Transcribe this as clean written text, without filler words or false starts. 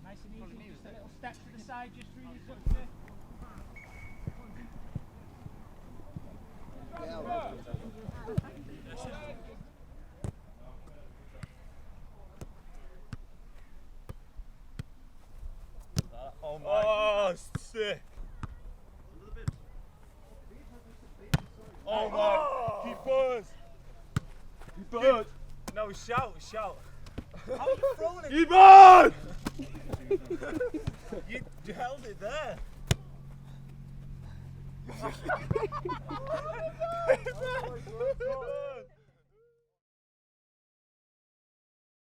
Nice and easy, just a little step to the side, just through your touch there. Oh my! Oh, sick! Oh my! Keep buzz! Keep buzz! No, shout! How are you throwing it? Keep buzz! You held it there. Oh my God.